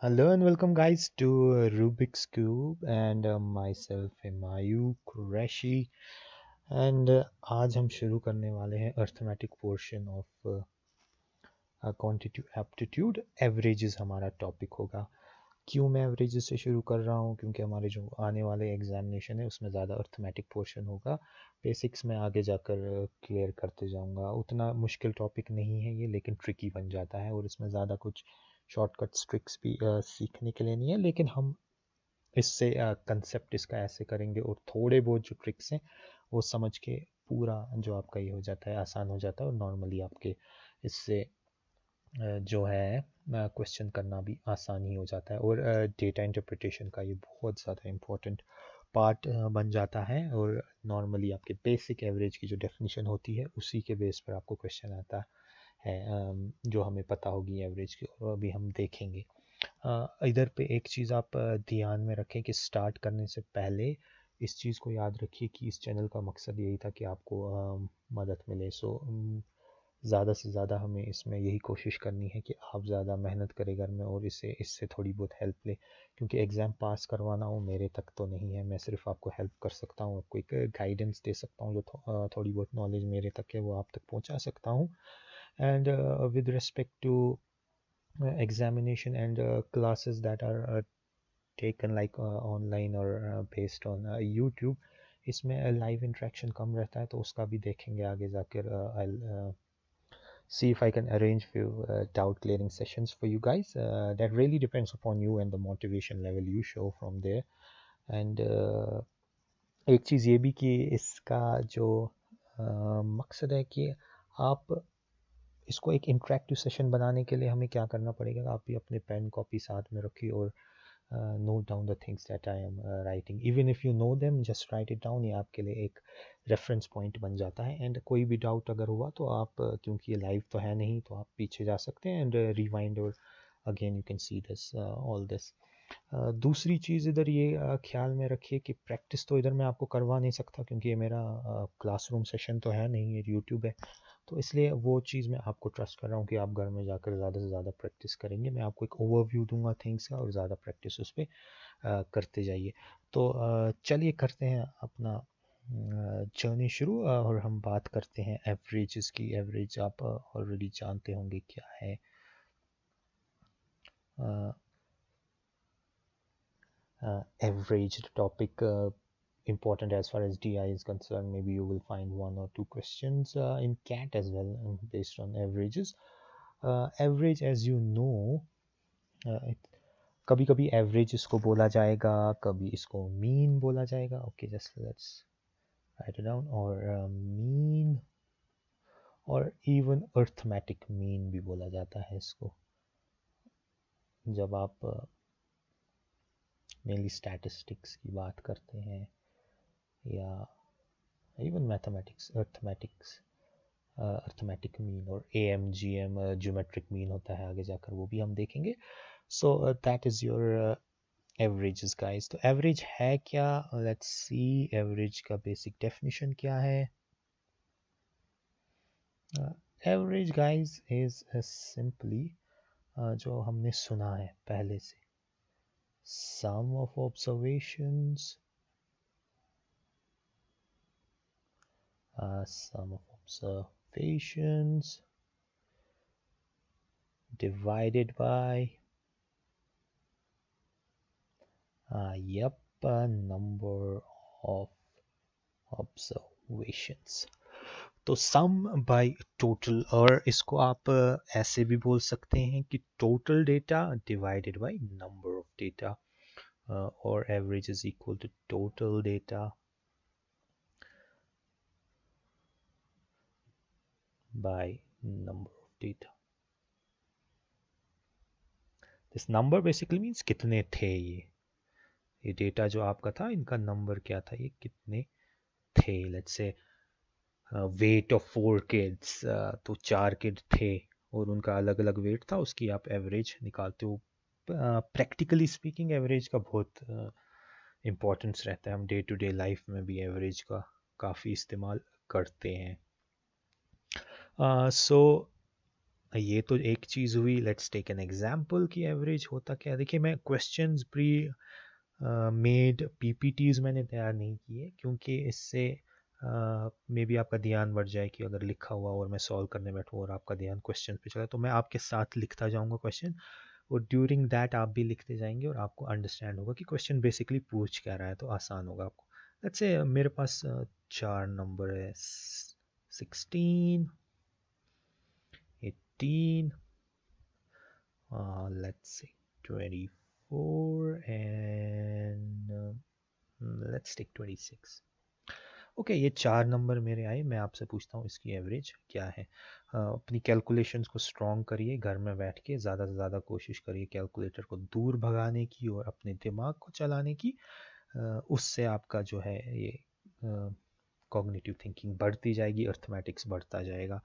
Hello and welcome, guys, to Rubik's Cube and myself Himayu Qureshi and आज हम शुरू करने वाले हैं arithmetic portion of quantity aptitude. Averages हमारा टॉपिक होगा। क्यों मैं एवरेजेस से शुरू कर रहा हूँ? क्योंकि हमारे जो आने वाले एग्जामिनेशन है उसमें ज़्यादा अर्थमेटिक पोर्शन होगा। बेसिक्स में आगे जाकर क्लियर करते जाऊँगा। उतना मुश्किल टॉपिक नहीं है ये, लेकिन ट्रिकी बन जाता है और इसमें ज़्यादा कुछ शॉर्टकट्स ट्रिक्स भी सीखने के लिए नहीं है, लेकिन हम इससे कंसेप्ट इसका ऐसे करेंगे और थोड़े बहुत जो ट्रिक्स हैं वो समझ के पूरा जो आपका ये हो जाता है आसान हो जाता है, और नॉर्मली आपके इससे जो है क्वेश्चन करना भी आसान ही हो जाता है। और डेटा इंटरप्रिटेशन का ये बहुत ज़्यादा इम्पोर्टेंट पार्ट बन जाता है, और नॉर्मली आपके बेसिक एवरेज की जो डेफिनेशन होती है उसी के बेस पर आपको क्वेश्चन आता है, जो हमें पता होगी एवरेज की, और अभी हम देखेंगे। इधर पे एक चीज़ आप ध्यान में रखें कि स्टार्ट करने से पहले इस चीज़ को याद रखिए कि इस चैनल का मकसद यही था कि आपको मदद मिले। सो ज़्यादा से ज़्यादा हमें इसमें यही कोशिश करनी है कि आप ज़्यादा मेहनत करें घर में और इससे इससे थोड़ी बहुत हेल्प ले, क्योंकि एग्ज़ाम पास करवाना वो मेरे तक तो नहीं है। मैं सिर्फ आपको हेल्प कर सकता हूँ, आपको एक गाइडेंस दे सकता हूँ, जो थोड़ी बहुत नॉलेज मेरे तक है वो आप तक पहुँचा सकता हूँ। And with respect to examination and classes that are taken like online or based on YouTube, इसमें लाइव इंटरेक्शन कम रहता है, तो उसका भी देखेंगे आगे जाकर। I'll see if I can arrange few doubt clearing sessions for you guys. That really depends upon you and the motivation level you show from there. And एक चीज़ ये भी कि इसका जो मकसद है कि आप इसको एक इंटरेक्टिव सेशन बनाने के लिए हमें क्या करना पड़ेगा, आप भी अपने पेन कॉपी साथ में रखिए और note down the things that I am writing. Even if you know them, just right it down. ये आपके लिए एक रेफरेंस पॉइंट बन जाता है। एंड कोई भी डाउट अगर हुआ तो आप क्योंकि ये लाइव तो है नहीं, तो आप पीछे जा सकते हैं एंड रिवाइंड, और again you can see this all this. दूसरी चीज़ इधर ये ख्याल में रखिए कि प्रैक्टिस तो इधर मैं आपको करवा नहीं सकता, क्योंकि ये मेरा क्लासरूम सेशन तो है नहीं, ये यूट्यूब है। तो इसलिए वो चीज़ मैं आपको ट्रस्ट कर रहा हूँ कि आप घर में जाकर ज़्यादा से ज़्यादा प्रैक्टिस करेंगे। मैं आपको एक ओवरव्यू दूंगा थिंग्स का, और ज़्यादा प्रैक्टिस उस पर करते जाइए। तो चलिए करते हैं अपना जर्नी शुरू, और हम बात करते हैं एवरेजेस की। एवरेज आप ऑलरेडी जानते होंगे क्या है। Average topic important as far as DI is concerned. Maybe you will find one or two questions in CAT as well, based on averages. Average, as you know, कभी कभी average इसको बोला जाएगा, कभी इसको मीन बोला जाएगा। Okay, just let's write it down. और मीन, और इवन अर्थमेटिक मीन भी बोला जाता है इसको, जब आप मेनली स्टैटिस्टिक्स की बात करते हैं, या इवन मैथमेटिक्स। अर्थमेटिक मीन और AMGM ज्योमेट्रिक मीन होता है, आगे जाकर वो भी हम देखेंगे। So that is your averages guys. तो एवरेज है क्या? लेट्स सी एवरेज का बेसिक डेफिनेशन क्या है। एवरेज गाइस इज सिंपली, जो हमने सुना है पहले से, sum of observations, divided by number of observations। तो सम बाय टोटल, और इसको आप ऐसे भी बोल सकते हैं कि total data divided by number of data, और average is equal to total data by number of data. This number basically means कितने थे ये डेटा जो आपका था, इनका नंबर क्या था, ये कितने थे। Let's say weight of 4 kids, तो 4 किड थे और उनका अलग अलग वेट था, उसकी आप एवरेज निकालते हो। प्रैक्टिकली स्पीकिंग एवरेज का बहुत इम्पोर्टेंस रहता है। हम डे टू डे लाइफ में भी एवरेज का काफ़ी इस्तेमाल करते हैं। सो ये तो एक चीज़ हुई। लेट्स टेक एन एग्जांपल कि एवरेज होता क्या है। देखिए, मैं क्वेश्चंस प्री मेड पीपीटीज मैंने तैयार नहीं किए, क्योंकि इससे मे बी आपका ध्यान बढ़ जाए कि अगर लिखा हुआ और मैं सॉल्व करने बैठूँ और आपका ध्यान क्वेश्चन पे चला, तो मैं आपके साथ लिखता जाऊंगा क्वेश्चन, और ड्यूरिंग दैट आप भी लिखते जाएंगे और आपको अंडरस्टैंड होगा कि क्वेश्चन बेसिकली पूछ क्या रहा है, तो आसान होगा आपको। लेट्स से मेरे पास चार नंबर है, 16, 18, let's say 24 and let's take 26। Okay, ये चार नंबर मेरे आए। मैं आपसे पूछता हूँ इसकी एवरेज क्या है। अपनी कैलकुलेशंस को स्ट्रॉन्ग करिए, घर में बैठ के ज़्यादा से ज़्यादा कोशिश करिए कैलकुलेटर को दूर भगाने की और अपने दिमाग को चलाने की। उससे आपका जो है ये कॉग्निटिव थिंकिंग बढ़ती जाएगी, अर्थमेटिक्स बढ़ता जाएगा।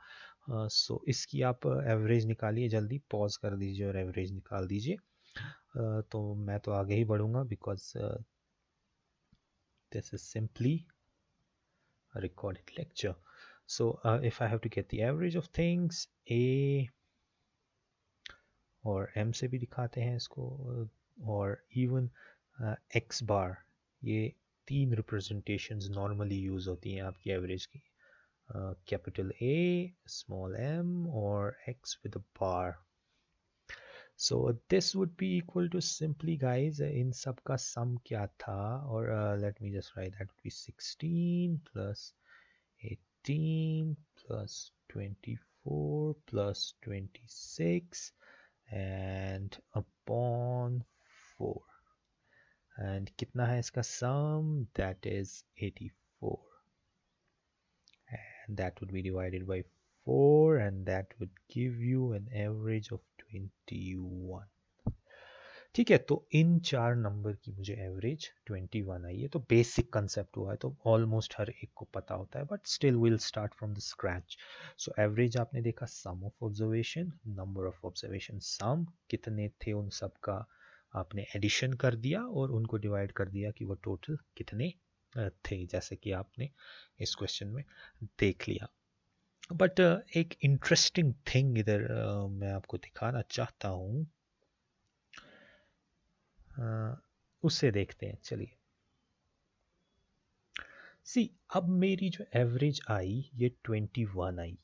सो इसकी आप एवरेज निकालिए, जल्दी पॉज कर दीजिए और एवरेज निकाल दीजिए। तो मैं तो आगे ही बढ़ूंगा, because this is simply a recorded lecture. So if I have to get the average of things, A और M से भी दिखाते हैं इसको, और even X bar, ये तीन रिप्रेजेंटेशंस नॉर्मली यूज होती हैं आपकी एवरेज की, कैपिटल A, स्मॉल m और X with a bar. So this would be equal to, simply guys, इन सब का sum क्या था, और let me just write, that would be 16 plus 18 plus 24 plus 26 and upon 4, and कितना है इसका sum, that is 84, and that would be divided by 4, and that would give you an average of 21। ठीक है, तो इन चार नंबर की मुझे average 21 आई है। तो बेसिक कंसेप्ट हुआ है, तो ऑलमोस्ट हर एक को पता होता है, but still will start from the scratch. So average आपने देखा, sum of observation, number of observation sum, कितने थे उन सब का आपने एडिशन कर दिया और उनको डिवाइड कर दिया कि वो टोटल कितने थे, जैसे कि आपने इस क्वेश्चन में देख लिया। बट एक इंटरेस्टिंग थिंग इधर मैं आपको दिखाना चाहता हूँ, उससे देखते हैं, चलिए। सी, अब मेरी जो एवरेज आई ये 21 आई,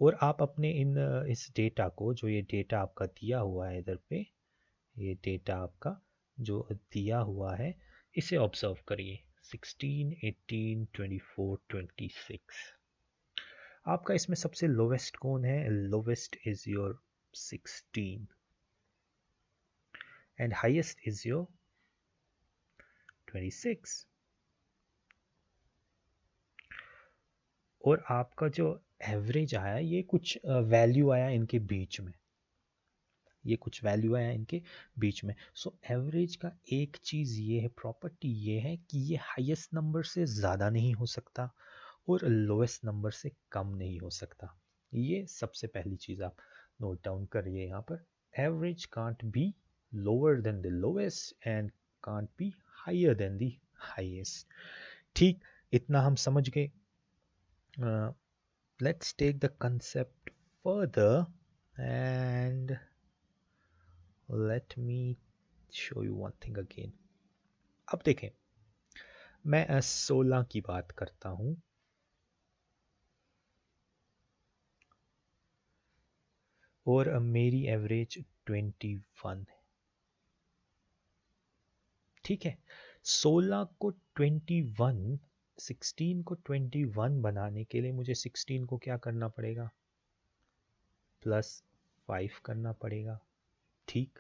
और आप अपने इन इस डेटा को, जो ये डेटा आपका दिया हुआ है इधर पे, ये डेटा आपका जो दिया हुआ है, इसे ऑब्जर्व करिए। 16, 18, 24, 26। आपका इसमें सबसे लोवेस्ट कौन है? Lowest is your 16 and highest is your 26। और आपका जो एवरेज आया, ये कुछ वैल्यू आया इनके बीच में, ये कुछ वैल्यू आया इनके बीच में। सो एवरेज का एक चीज़ ये है, प्रॉपर्टी ये है कि ये हाईएस्ट नंबर से ज़्यादा नहीं हो सकता और लोएस्ट नंबर से कम नहीं हो सकता। ये सबसे पहली चीज़ आप नोट डाउन करिए यहाँ पर। Average can't be lower than the lowest and can't be higher than the highest. ठीक, इतना हम समझ गए। let's take the concept further and let me show you one thing again। अब देखें, मैं 16 की बात करता हूं और मेरी एवरेज 21 है। ठीक है, 16 को 21, 16 को 21 बनाने के लिए मुझे 16 को क्या करना पड़ेगा? +5 करना पड़ेगा। ठीक,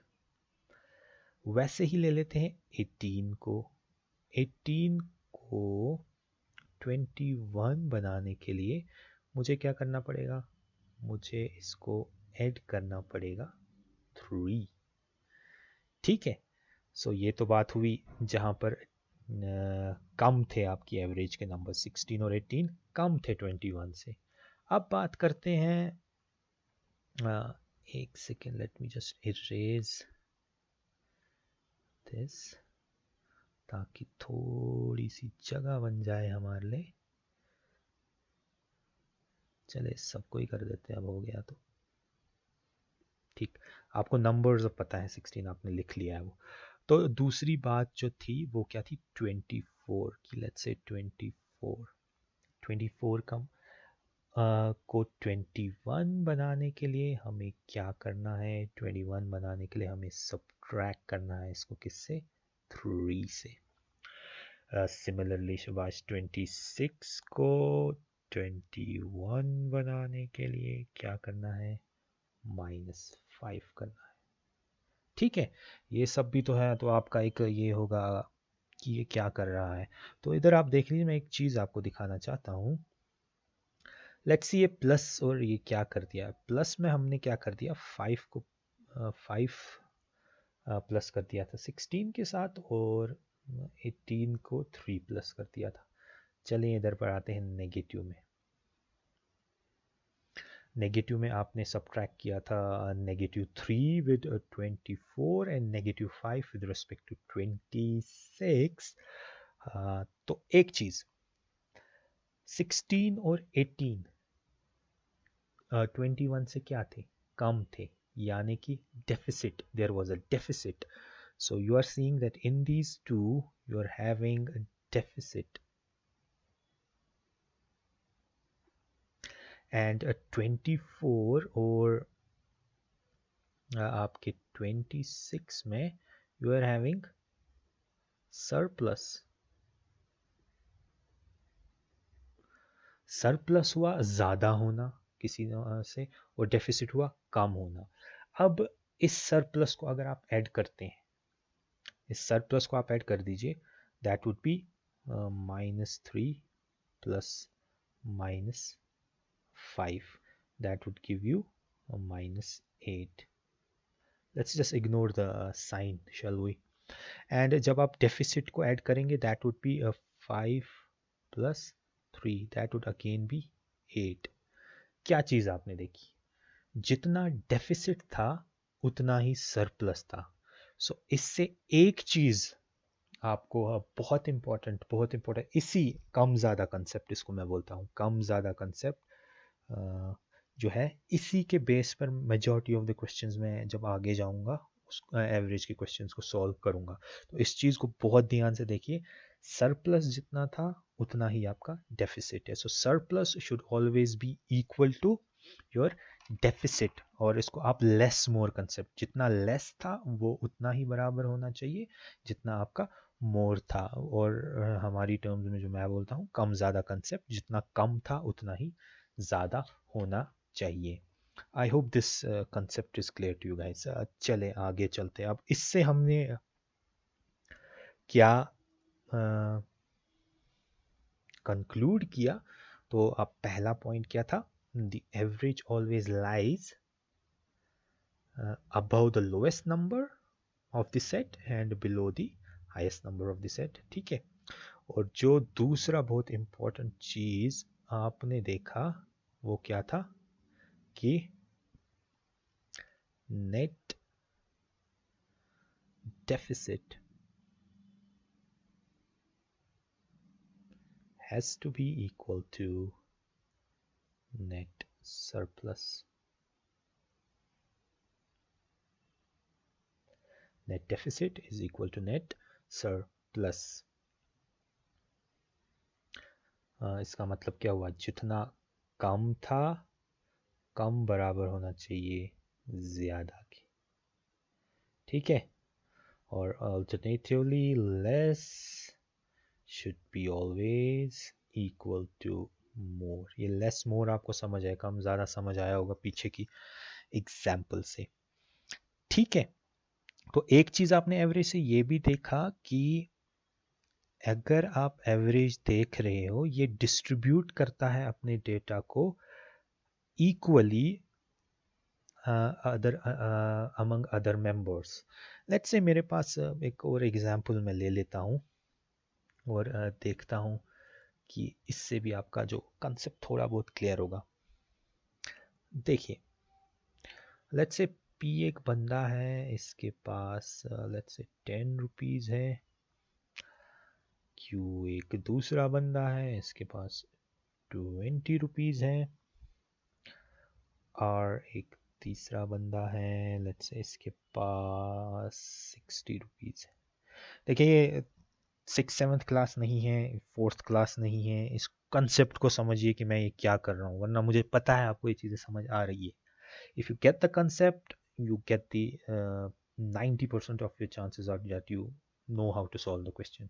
वैसे ही ले लेते हैं 18 को। 18 को 21 बनाने के लिए मुझे क्या करना पड़ेगा? मुझे इसको ऐड करना पड़ेगा 3। ठीक है, सो ये तो बात हुई जहाँ पर कम थे आपकी एवरेज के नंबर, 16 और 18 कम थे 21 से। अब बात करते हैं, एक second, let me just erase this ताकि थोड़ी सी जगह बन जाए हमारे लिए। चले सबको ही कर देते हैं, अब हो गया तो ठीक। आपको नंबर्स अब पता है, 16 आपने लिख लिया है वो। तो दूसरी बात जो थी वो क्या थी, 24 की। लेट्स से 24, 24 को 21 बनाने के लिए हमें क्या करना है, 21 बनाने के लिए हमें सब्ट्रैक्ट करना है इसको किससे, 3 से। सिमिलरली सुभाष 26 को 21 बनाने के लिए क्या करना है, -5 करना है। ठीक है, ये सब भी तो है, तो आपका एक ये होगा कि ये क्या कर रहा है। तो इधर आप देख लीजिए, मैं एक चीज़ आपको दिखाना चाहता हूँ। लेट्स सी ये प्लस और ये क्या कर दिया, प्लस में हमने क्या कर दिया, 5 को 5 प्लस कर दिया था 16 के साथ, और 18 को 3 प्लस कर दिया था। चलिए इधर पर आते हैं नेगेटिव में। नेगेटिव में आपने सब्ट्रैक्ट किया था -3 with 24 and -5 with respect to 26। तो एक चीज़, 16 और 18 21 से क्या थे, कम थे, यानी कि deficit, there was a deficit. So you are seeing that in these two you are having a deficit, and a 24 और आपके 26 में you are having surplus। Surplus हुआ ज़्यादा होना किसी से, और डेफिसिट हुआ कम होना। अब इस सरप्लस को अगर आप ऐड करते हैं, इस सरप्लस को आप ऐड कर दीजिए, that would be -3 plus -5, that would give you -8। Let's just ignore the sign, shall we. And जब आप डेफिसिट को ऐड करेंगे, that would be 5 plus 3, that would again be 8। क्या चीज़ आपने देखी, जितना डेफिसिट था उतना ही सरप्लस था। सो इससे एक चीज़ आपको बहुत इंपॉर्टेंट, बहुत इंपॉर्टेंट, इसी कम ज़्यादा कंसेप्ट, इसको मैं बोलता हूँ कम ज़्यादा कंसेप्ट, जो है इसी के बेस पर मेजॉरिटी ऑफ द क्वेश्चंस में जब आगे जाऊंगा उस एवरेज के क्वेश्चंस को सॉल्व करूंगा। तो इस चीज़ को बहुत ध्यान से देखिए, सरप्लस जितना था उतना ही आपका डेफिसिट है। So surplus should always be equal to your deficit, और इसको आप लेस मोर कंसेप्ट, जितना लेस था वो उतना ही बराबर होना चाहिए जितना आपका मोर था, और हमारी टर्म्स में जो मैं बोलता हूँ कम ज़्यादा कंसेप्ट, जितना कम था उतना ही ज़्यादा होना चाहिए। I hope this concept is clear to you guys. चले आगे चलते हैं। अब इससे हमने क्या कंक्लूड किया, तो अब पहला पॉइंट क्या था, the average always lies above the lowest number of the set and below the highest number of the set। ठीक है, और जो दूसरा बहुत इंपॉर्टेंट चीज आपने देखा वो क्या था कि net deficit has to be equal to net surplus। net deficit is equal to net surplus। इसका मतलब क्या हुआ, जितना कम था कम बराबर होना चाहिए ज़्यादा की। ठीक है, और alternatively less should be always equal to more। ये लेस मोर आपको समझ आया, कम ज़्यादा समझ आया होगा पीछे की एग्जाम्पल से। ठीक है, तो एक चीज़ आपने एवरेज से ये भी देखा कि अगर आप एवरेज देख रहे हो, ये डिस्ट्रीब्यूट करता है अपने डेटा को equally other among other members. Let's say मेरे पास एक और एग्जांपल मैं ले लेता हूँ और देखता हूँ कि इससे भी आपका जो कंसेप्ट थोड़ा बहुत क्लियर होगा। देखिए, लेट्स से पी एक बंदा है, इसके पास लेट्स से 10 रुपीज़ है। क्यू एक दूसरा बंदा है, इसके पास 20 रुपीज़ है। और एक तीसरा बंदा है, लेट्स से इसके पास 60 रुपीज़ है। देखिए ये 6th 7th क्लास नहीं है, 4th क्लास नहीं है, इस कंसेप्ट को समझिए कि मैं ये क्या कर रहा हूँ, वरना मुझे पता है आपको ये चीज़ें समझ आ रही है। If you get the concept, you get the 90% of your chances are that you know how to solve the question.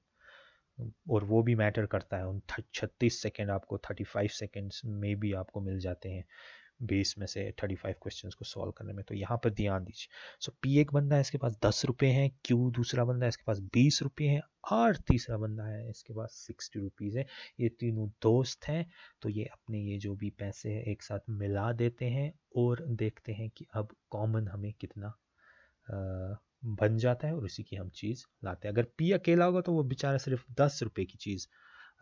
और वो भी मैटर करता है, उन 36 सेकेंड आपको 35 सेकेंड्स में भी आपको मिल जाते हैं 20 में से 35 क्वेश्चंस को सॉल्व करने में, तो यहाँ पर ध्यान दीजिए। सो पी एक बंदा है, इसके पास 10 रुपये हैं, क्यू दूसरा बंदा है, इसके पास 20 रुपये हैं, और तीसरा बंदा है, इसके पास 60 रुपीज़ है। ये तीनों दोस्त हैं, तो ये अपने ये जो भी पैसे हैं एक साथ मिला देते हैं और देखते हैं कि अब कॉमन हमें कितना बन जाता है, और उसी की हम चीज़ लाते हैं। अगर पी अकेला होगा तो वो बेचारा सिर्फ 10 रुपये की चीज़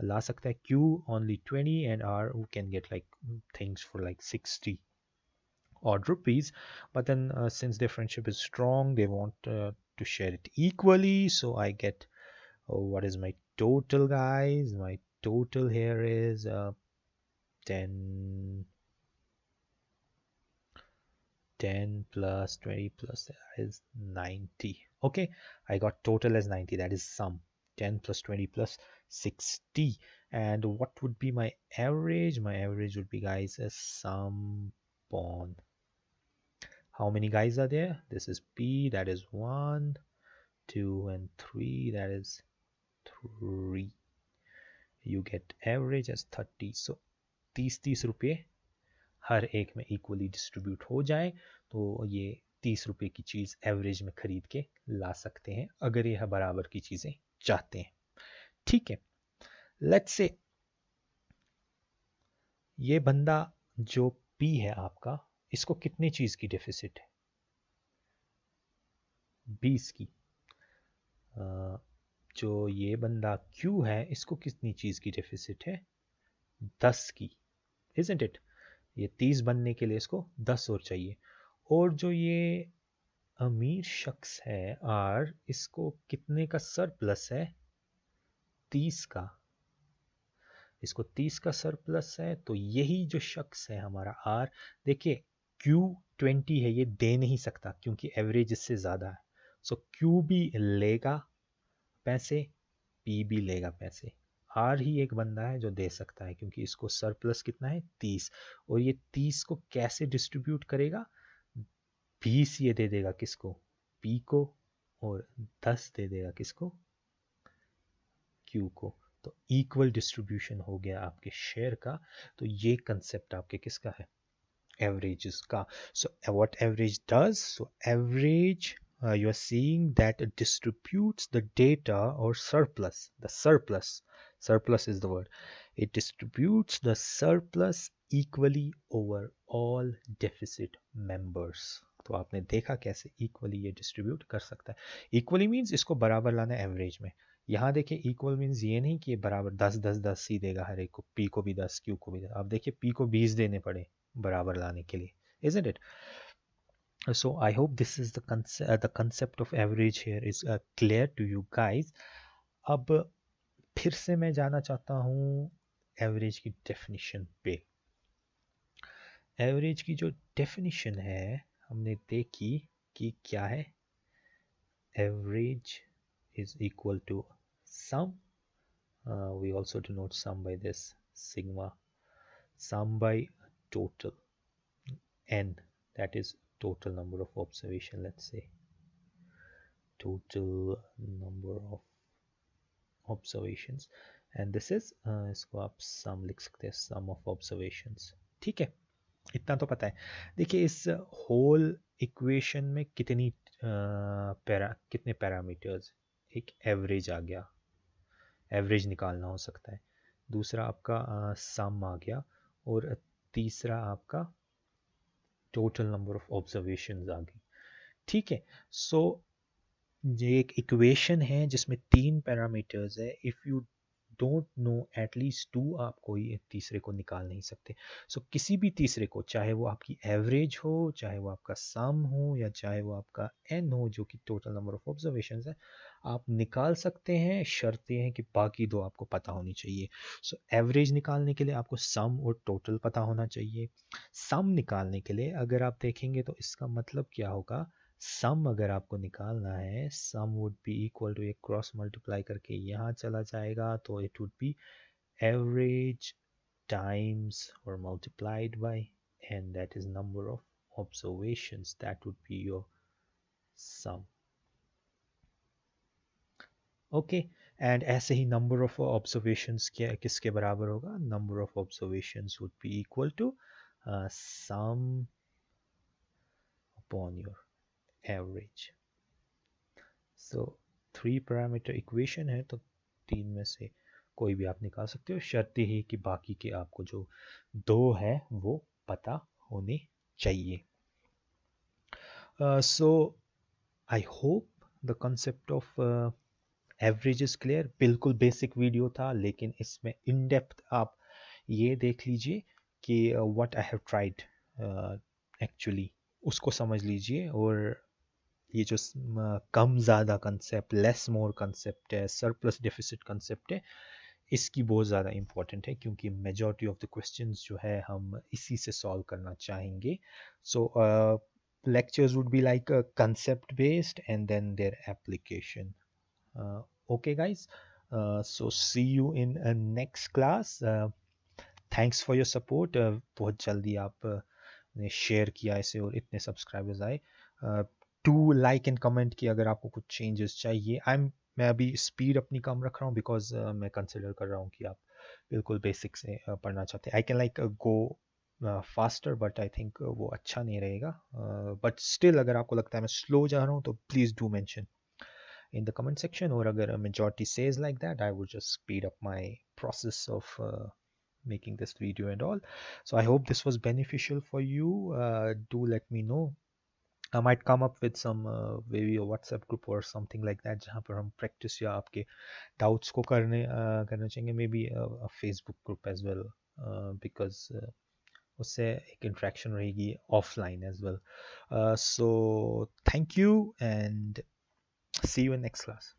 ला सकता है, Q only 20 and are who can get like things for like 60 odd rupees. But then since their friendship is strong, they want to share it equally. So I get, what is my total, guys? My total here is 10 plus 20 plus that is 90. Okay, I got total as 90, that is sum. 10 plus 20 plus 60. And what would be my average? My average would be, guys, a sum upon how many guys are there. This is P, that is 1, 2 and 3, that is 3. You get average as 30. So 30 रुपये हर एक में equally distribute हो जाए तो ये 30 रुपये की चीज़ average में खरीद के ला सकते हैं, अगर यह बराबर की चीज़ें चाहते हैं। ठीक है, लेट्स से ये बंदा जो पी है आपका, इसको कितनी चीज़ की डेफिसिट है? 20 की। जो ये बंदा क्यू है, इसको कितनी चीज़ की डेफिसिट है? 10 की, इज़न्ट इट? ये 30 बनने के लिए इसको 10 और चाहिए। और जो ये अमीर शख्स है आर, इसको कितने का सरप्लस है? 30 का। इसको 30 का सरप्लस है, तो यही जो शख्स है हमारा आर, देखिए क्यू 20 है, ये दे नहीं सकता क्योंकि एवरेज इससे ज़्यादा है। सो क्यू भी लेगा पैसे, पी भी लेगा पैसे। आर ही एक बंदा है जो दे सकता है क्योंकि इसको सरप्लस कितना है? 30। और ये 30 को कैसे डिस्ट्रीब्यूट करेगा? 20 ये दे देगा किसको? पी को, और 10 दे देगा किसको? क्यू को। तो इक्वल डिस्ट्रीब्यूशन हो गया आपके शेयर का। तो ये कंसेप्ट आपके किसका है? Averages का. So what average does? So average, you are seeing that it distributes the data or surplus. The surplus is the word. It distributes the surplus equally over all deficit members. तो आपने देखा कैसे equally ये distribute कर सकता है। Equally means इसको बराबर लाना एवरेज में। यहाँ देखिए इक्वल मीन्स ये नहीं कि ये बराबर 10 10 10 ही देगा हर एक को, पी को भी 10, क्यू को भी 10। आप देखिए पी को 20 देने पड़े बराबर लाने के लिए, isn't it? So I hope this is the concept of average here is clear to you guys. अब फिर से मैं जाना चाहता हूँ एवरेज की डेफिनेशन पे। एवरेज की जो डेफिनेशन है हमने देखी कि क्या है? Average is equal to sum. We also denote sum by this sigma, sum by total n, that is total number of observation. Let's say total number of observations, and this is इसको आप sum लिख सकते हैं, sum of observations। ठीक है, इतना तो पता है। देखिए इस होल इक्वेशन में कितने पैरामीटर्स? एक एवरेज आ गया, एवरेज निकालना हो सकता है। दूसरा आपका सम आ गया, और तीसरा आपका टोटल नंबर ऑफ ऑब्जर्वेशंस आ गई। ठीक है, सो ये एक इक्वेशन है जिसमें 3 पैरामीटर्स है। If you don't know at least to, आप कोई तीसरे को निकाल नहीं सकते। सो किसी भी तीसरे को, चाहे वो आपकी एवरेज हो, चाहे वो आपका सम हो, या चाहे वो आपका एन हो जो कि टोटल नंबर ऑफ ऑब्जर्वेशंस है, आप निकाल सकते हैं। शर्त ये है कि बाकी दो आपको पता होनी चाहिए। सो एवरेज निकालने के लिए आपको सम और टोटल पता होना चाहिए। सम निकालने के लिए अगर आप देखेंगे तो इसका मतलब क्या होगा, सम अगर आपको निकालना है, sum would be equal to, एक क्रॉस मल्टीप्लाई करके यहाँ चला जाएगा, तो it would be average times और multiplied by and that is number of observations, that would be your sum. Okay, and ऐसे ही नंबर ऑफ ऑब्जर्वेशंस किसके बराबर होगा, number of observations would be equal to sum upon your average. So 3 parameter equation है, तो तीन में से कोई भी आप निकाल सकते हो, शर्त ही कि बाकी के आपको जो दो है वो पता होने चाहिए। So I hope the concept of average is clear. बिल्कुल बेसिक वीडियो था, लेकिन इसमें इन डेप्थ आप ये देख लीजिए कि what I have tried actually, उसको समझ लीजिए। और ये जो कम ज़्यादा कंसेप्ट, लेस मोर कंसेप्ट है, सरप्लस डेफिसिट कंसेप्ट है, इसकी बहुत ज़्यादा इंपॉर्टेंट है, क्योंकि मेजॉरिटी ऑफ द क्वेश्चंस जो है हम इसी से सॉल्व करना चाहेंगे। सो lectures would be like concept based and then their application. Okay guys, so see you in next class. Thanks for your support. बहुत जल्दी आप ने शेयर किया इसे और इतने सब्सक्राइबर्स आए। टू लाइक एंड कमेंट कि अगर आपको कुछ चेंजेस चाहिए। मैं अभी स्पीड अपनी कम रख रहा हूँ, बिकॉज मैं कंसिडर कर रहा हूँ कि आप बिल्कुल बेसिक से पढ़ना चाहते हैं। I can like go faster, but I think वो अच्छा नहीं रहेगा। बट स्टिल अगर आपको लगता है मैं स्लो जा रहा हूँ, तो please do mention in the comment section, or agar a majority says like that, I would just speed up my process of making this video and all. So I hope this was beneficial for you. Do let me know. I might come up with some maybe a WhatsApp group or something like that, जहाँ पर हम practice या आपके doubts को करना चाहेंगे, maybe a Facebook group as well, because उससे एक interaction रहेगी offline as well. So thank you and see you in next class.